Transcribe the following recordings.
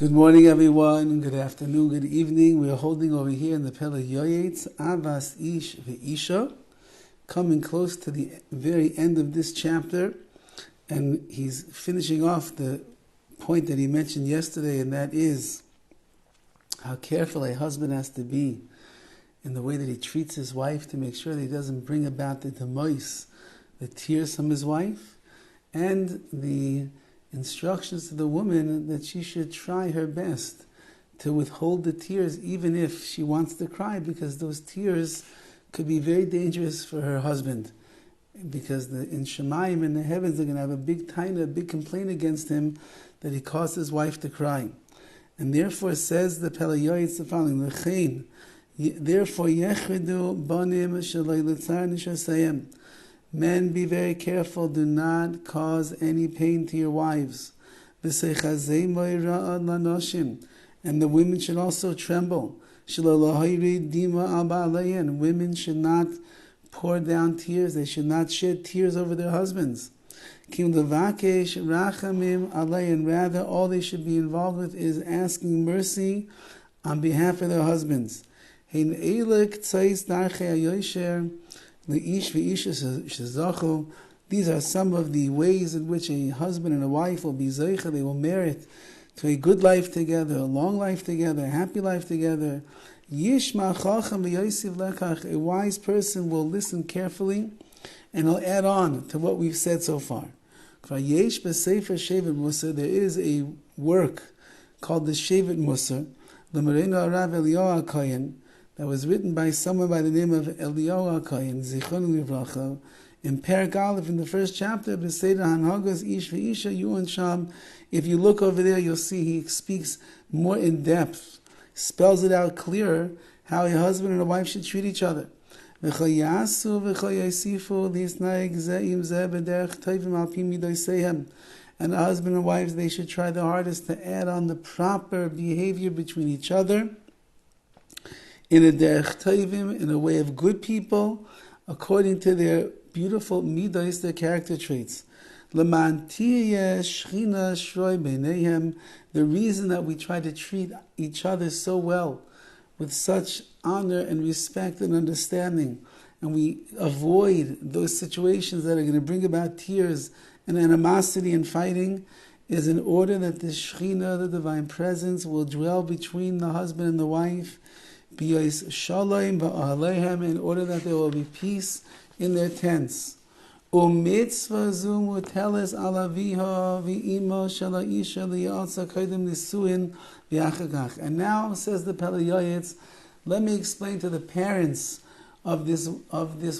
Good morning, everyone. Good afternoon, good evening. We are holding over here in the PELE YOETZ, Ahavas Ish Isha, coming close to the very end of this chapter, and he's finishing off the point that he mentioned yesterday, and that is how careful a husband has to be in the way that he treats his wife to make sure that he doesn't bring about the demois, the tears from his wife, and the instructions to the woman that she should try her best to withhold the tears even if she wants to cry, because those tears could be very dangerous for her husband, because in Shemayim, in the heavens, they're going to have a big taina, a big complaint against him that he caused his wife to cry. And therefore says the PELE YOETZ the following, L'chein, therefore yechridu banim shaloi l'tzar nishasayim. Men, be very careful, do not cause any pain to your wives. And the women should also tremble. And women should not pour down tears, they should not shed tears over their husbands. And rather, all they should be involved with is asking mercy on behalf of their husbands. These are some of the ways in which a husband and a wife will be zeicha, they will merit to a good life together, a long life together, a happy life together. A wise person will listen carefully and he'll add on to what we've said so far. There is a work called the Shevet Musar, that was written by someone by the name of Eliyahu HaKohen, Zichron Livracha, in Perek Aleph, in the first chapter, Ahavas Ish v'Isha Yu'an Sham. If you look over there, you'll see he speaks more in depth, spells it out clearer, how a husband and a wife should treat each other. And the husband and wives, they should try their hardest to add on the proper behavior between each other, in a derech tovim, in a way of good people, according to their beautiful midos, their character traits. The reason that we try to treat each other so well, with such honor and respect and understanding, and we avoid those situations that are going to bring about tears and animosity and fighting, is in order that the Shechina, the divine presence, will dwell between the husband and the wife, in order that there will be peace in their tents. And now, says the PELE YOETZ, let me explain to the parents of this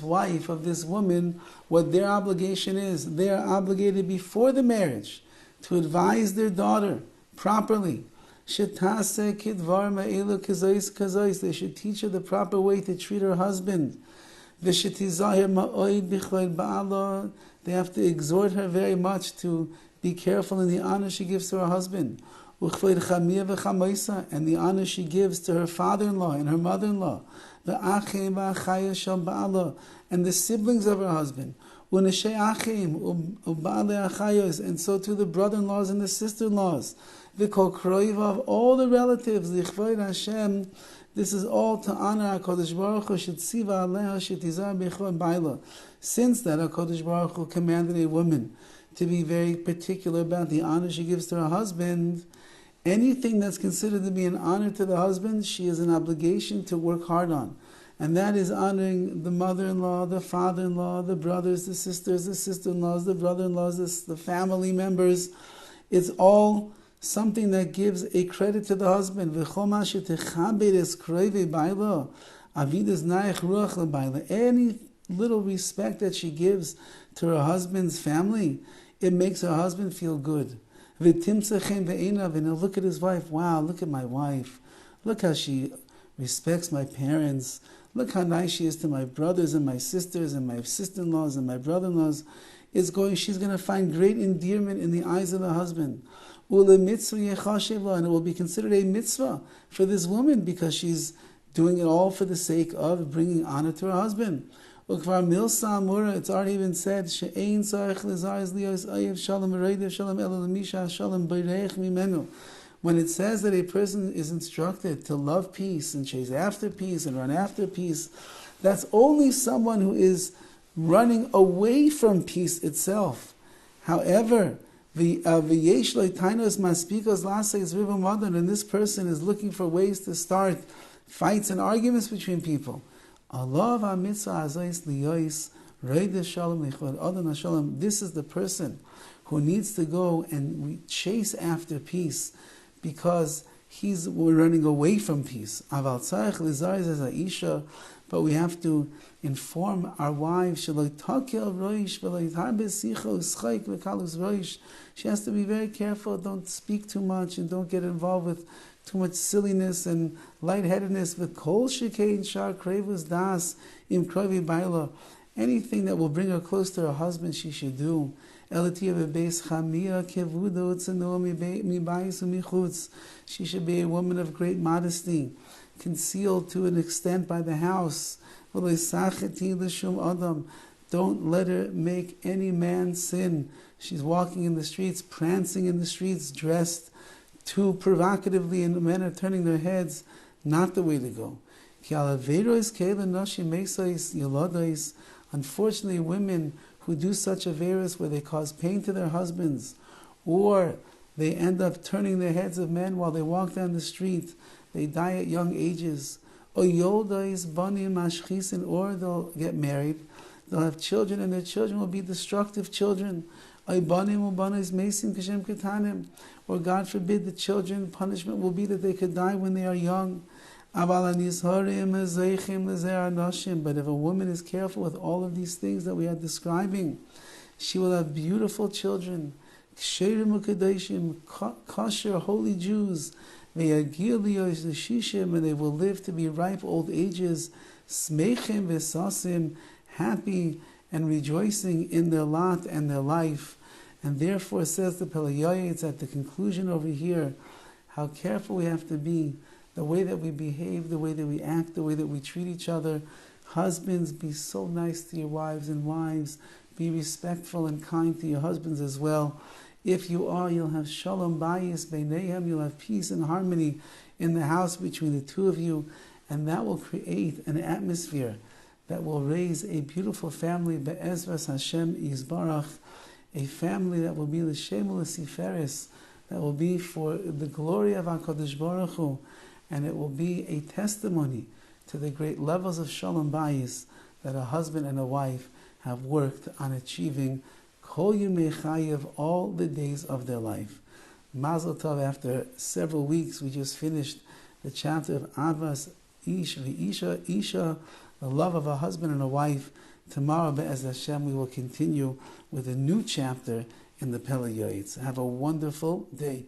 wife, of this woman, what their obligation is. They are obligated before the marriage to advise their daughter properly. They should teach her the proper way to treat her husband. They have to exhort her very much to be careful in the honor she gives to her husband, and the honor she gives to her father-in-law and her mother-in-law, and the siblings of her husband, and so to the brother-in-laws and the sister-in-laws, of all the relatives. This is all to honor HaKadosh Baruch Hu, since that HaKadosh Baruch Hu commanded a woman to be very particular about the honor she gives to her husband. Anything that's considered to be an honor to the husband, she has an obligation to work hard on. And that is honoring the mother-in-law, the father-in-law, the brothers, the sisters, the sister-in-laws, the brother-in-laws, the family members. It's all something that gives a credit to the husband. Any little respect that she gives to her husband's family, it makes her husband feel good. And he'll look at his wife, wow, look at my wife. Look how she respects my parents. Look how nice she is to my brothers and my sisters and my sister-in-laws and my brother-in-laws. She's going to find great endearment in the eyes of the husband. And it will be considered a mitzvah for this woman because she's doing it all for the sake of bringing honor to her husband. It's already been said, When it says that a person is instructed to love peace and chase after peace and run after peace, that's only someone who is running away from peace itself. However, and this person is looking for ways to start fights and arguments between people. This is the person who needs to go and chase after peace because we're running away from peace. But we have to inform our wives. She has to be very careful. Don't speak too much and don't get involved with too much silliness and lightheadedness. Anything that will bring her close to her husband, she should do. She should be a woman of great modesty, concealed to an extent by the house. Don't let her make any man sin. She's walking in the streets, prancing in the streets, dressed too provocatively, and the men are turning their heads. Not the way to go. Unfortunately, women who do such averos where they cause pain to their husbands, or they end up turning their heads of men while they walk down the street, they die at young ages, or they'll get married, they'll have children, and their children will be destructive children. Or God forbid, the children, punishment will be that they could die when they are young. But if a woman is careful with all of these things that we are describing, she will have beautiful children, kosher, holy Jews, and they will live to be ripe old ages, happy and rejoicing in their lot and their life. And therefore, says the PELE YOETZ at the conclusion over here, how careful we have to be, the way that we behave, the way that we act, the way that we treat each other. Husbands, be so nice to your wives, and wives, be respectful and kind to your husbands as well. If you are, you'll have shalom bayis beinehem, you'll have peace and harmony in the house between the two of you, and that will create an atmosphere that will raise a beautiful family, be'ezras Hashem Yisbarach, a family that will be l'shem u'l'siferes, that will be for the glory of HaKadosh Baruch Hu, and it will be a testimony to the great levels of shalom bayis that a husband and a wife have worked on achieving kol yemei chayev, all the days of their life. Mazel tov, after several weeks, we just finished the chapter of Ahavas Ish v'Isha, Isha, the love of a husband and a wife. Tomorrow, be'ez Hashem, we will continue with a new chapter in the PELE YOETZ. Have a wonderful day.